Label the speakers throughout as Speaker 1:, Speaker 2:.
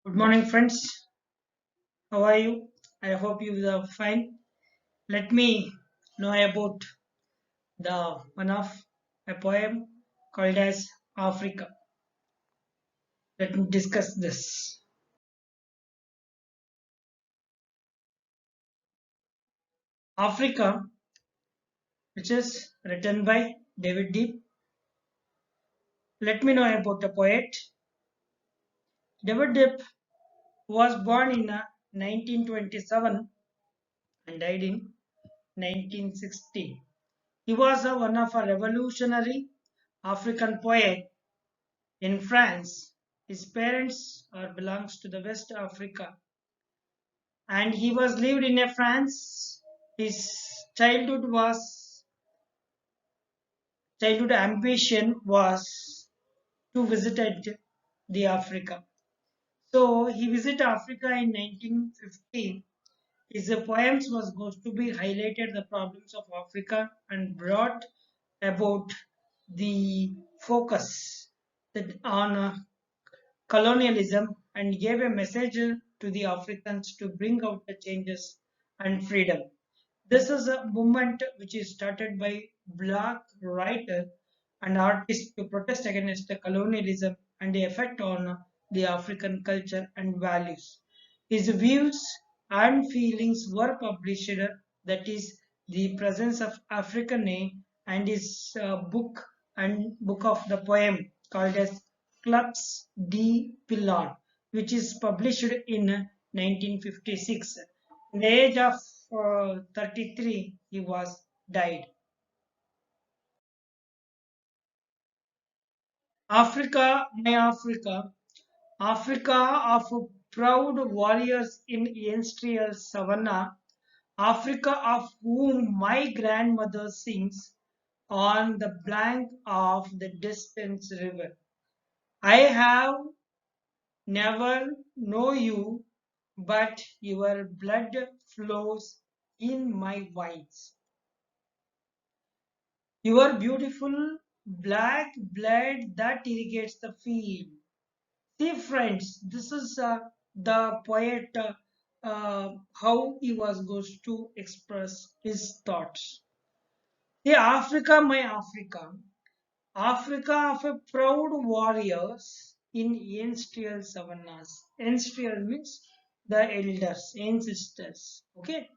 Speaker 1: Good morning, friends. How are you? I hope you are fine. Let me know about the one of a poem called as Africa. Let me discuss this. Africa, which is written by David Deep. Let me know about the poet. David Deep was born in 1927 and died in 1960. He was one of a revolutionary African poet in France. His parents belongs to the West Africa, and he was lived in a France. His childhood was childhood ambition was to visit the Africa. So he visited Africa in 1950. His poems was going to be highlighted the problems of Africa and brought about the focus that on colonialism and gave a message to the Africans to bring out the changes and freedom. This is a movement which is started by black writer and artists to protest against the colonialism and the effect on the African culture and values. His views and feelings were published, that is the presence of African and his book of the poem called as Clubs de Pillon, which is published in 1956. In the age of 33, he was died. Africa, my Africa, Africa of proud warriors in ancestral savannah, Africa of whom my grandmother sings on the bank of the distant river. I have never know you, but your blood flows in my veins. Your beautiful black blood that irrigates the field. See, friends, this is the poet how he was going to express his thoughts. See, Africa, my Africa, Africa of a proud warriors in ancestral savannas. Ancestral means the elders, ancestors. Okay,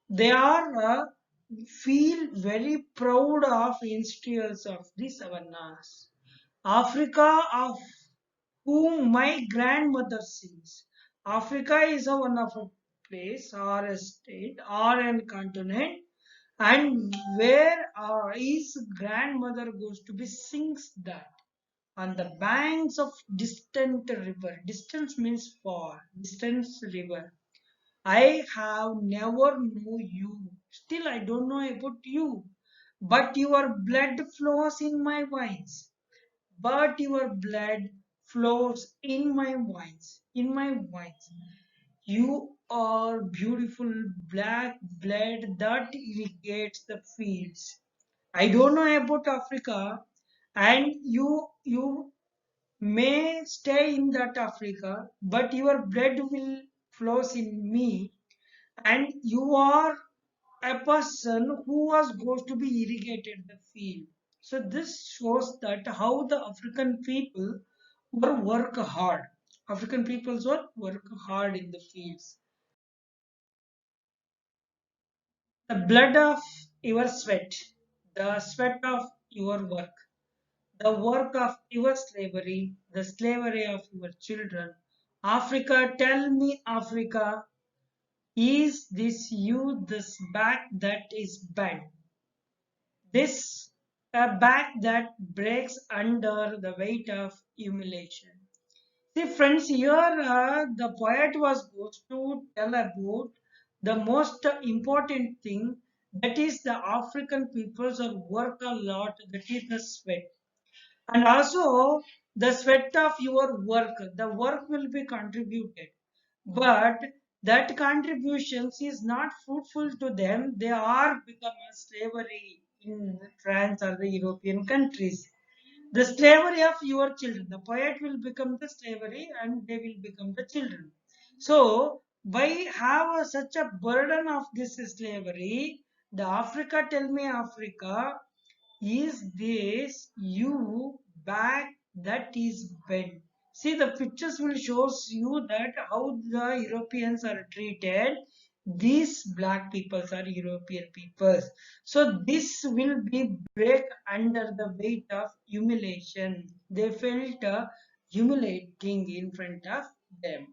Speaker 1: they are feel very proud of ancestors of the savannas. Africa of whom my grandmother sings. Africa is a one of a place or a state or a continent, and where his grandmother goes to be sings that on the banks of distant river. Distance means far. Distance river. I have never know you. Still, I don't know about you. But your blood flows in my veins. But your blood flows in my veins. In my veins. You are beautiful black blood that irrigates the fields. I don't know about Africa, and you may stay in that Africa, but your blood will flows in me, and you are a person who was going to be irrigated the field. So this shows that how the African people were work hard. African peoples were work hard in the fields. The blood of your sweat, the sweat of your work, the work of your slavery, the slavery of your children. Africa, tell me, Africa, is this you, this back that is bent? This a back that breaks under the weight of humiliation. See, friends, here the poet was supposed to tell about the most important thing, that is the African peoples are work a lot, that is the sweat. And also the sweat of your work, the work will be contributed. But that contributions is not fruitful to them. They are become a slavery in France or the European countries. The slavery of your children. The poet will become the slavery and they will become the children. So, why have such a burden of this slavery? The Africa, tell me Africa, is this you back that is bent? See, the pictures will shows you that how the Europeans are treated. These black peoples are European peoples. So this will be break under the weight of humiliation. They felt humiliating in front of them.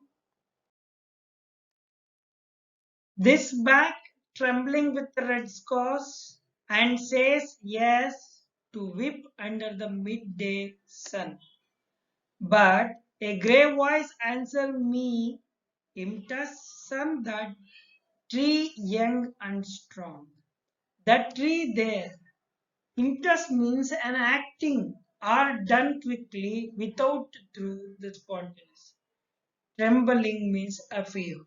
Speaker 1: This back trembling with the red scars and says yes to whip under the midday sun. But a grey voice answer me, imtas son that tree young and strong. That tree there. Imtas means an acting or done quickly without through the spontaneous. Trembling means a fear.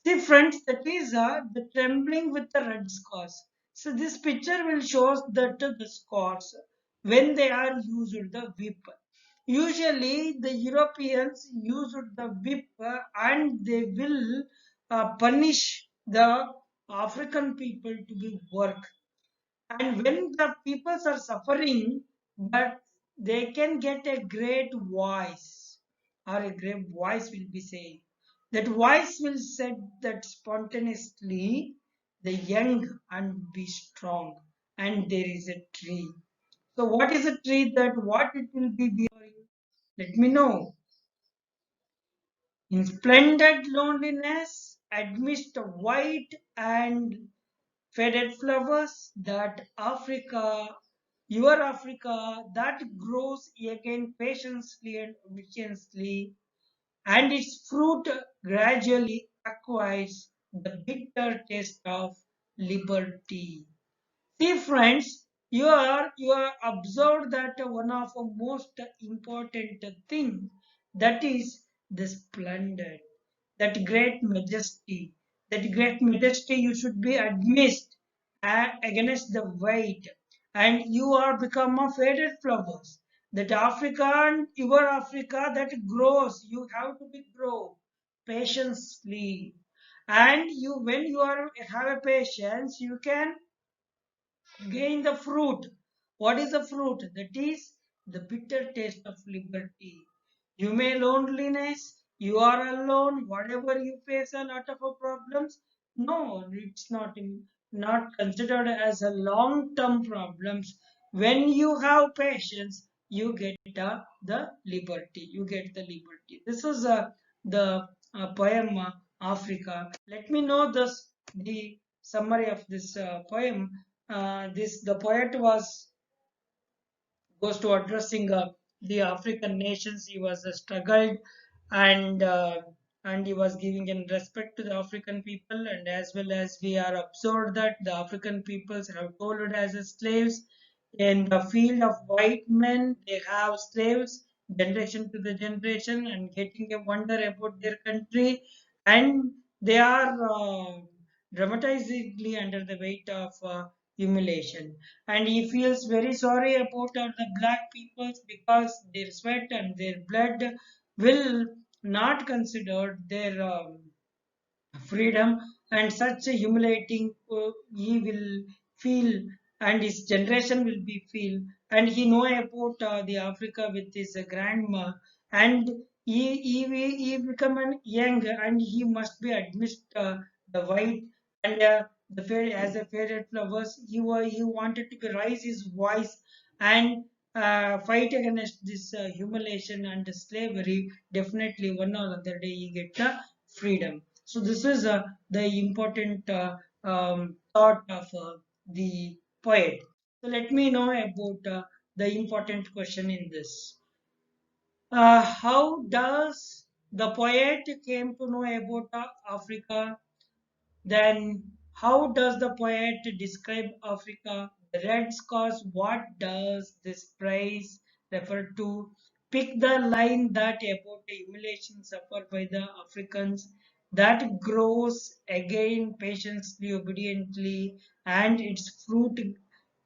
Speaker 1: See friends, that is the trembling with the red scars. So this picture will show that the scars when they are used the whip. Usually the Europeans used the whip and they will punish the African people to be work. And when the peoples are suffering, but they can get a great voice, or a great voice will be saying. That voice will say that spontaneously, the young and be strong, and there is a tree. So, what is a tree that what it will be bearing? Let me know. In splendid loneliness, amidst white and faded flowers, that Africa, your Africa, that grows again patiently and obediently, and its fruit gradually acquires the bitter taste of liberty. See, friends, you are observed that one of the most important thing that is the splendor, that great majesty, that great majesty you should be amazed against the weight, and you are become a faded flowers. That African, your Africa that grows, you have to be grow patiently, and you when you are have a patience, you can gain the fruit. What is the fruit? That is the bitter taste of liberty. You may loneliness, you are alone, whatever you face a lot of problems. No, it's not considered as a long-term problems. When you have patience, you get the liberty. You get the liberty. This is the poem Africa. Let me know the summary of this poem. This the poet was goes to addressing the African nations. He was struggled and and he was giving in respect to the African people, and as well as we are observed that the African peoples have told as slaves in the field of white men. They have slaves generation to the generation and getting a wonder about their country, and they are dramatically under the weight of humiliation, and he feels very sorry about the black peoples because their sweat and their blood will not consider their freedom, and such a humiliating he will feel, and his generation will be feel, and he know about the Africa with his grandma, and he become an young and he must be amidst the white and the fair as a faded flowers. He wanted to raise his voice and fight against this humiliation and slavery. Definitely one or other day he get freedom. So this is the important thought of the poet. So let me know about the important question in this. How does the poet came to know about Africa? Then, how does the poet describe Africa? The red scars, what does this phrase refer to? Pick the line that about the humiliation suffered by the Africans that grows again patiently, obediently, and its fruit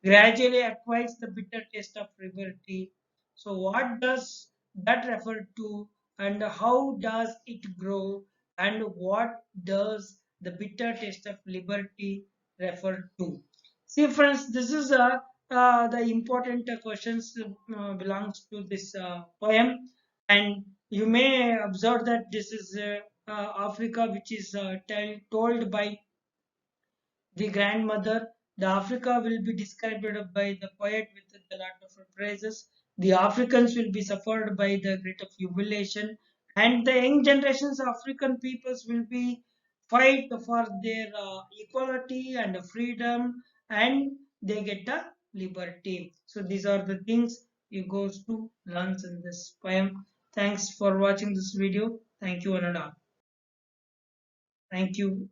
Speaker 1: gradually acquires the bitter taste of liberty. So what does that refer to, and how does it grow, and what does the bitter taste of liberty refer to? See, friends, this is the important questions belongs to this poem, and you may observe that this is Africa, which is told by the grandmother. The Africa will be described by the poet with the lot of praises. The Africans will be suffered by the great of jubilation, and the young generations of African peoples will be fight for their equality and freedom, and they get the liberty. So these are the things you goes to learn in this poem. Thanks for watching this video. Thank you, Ananda. Thank you.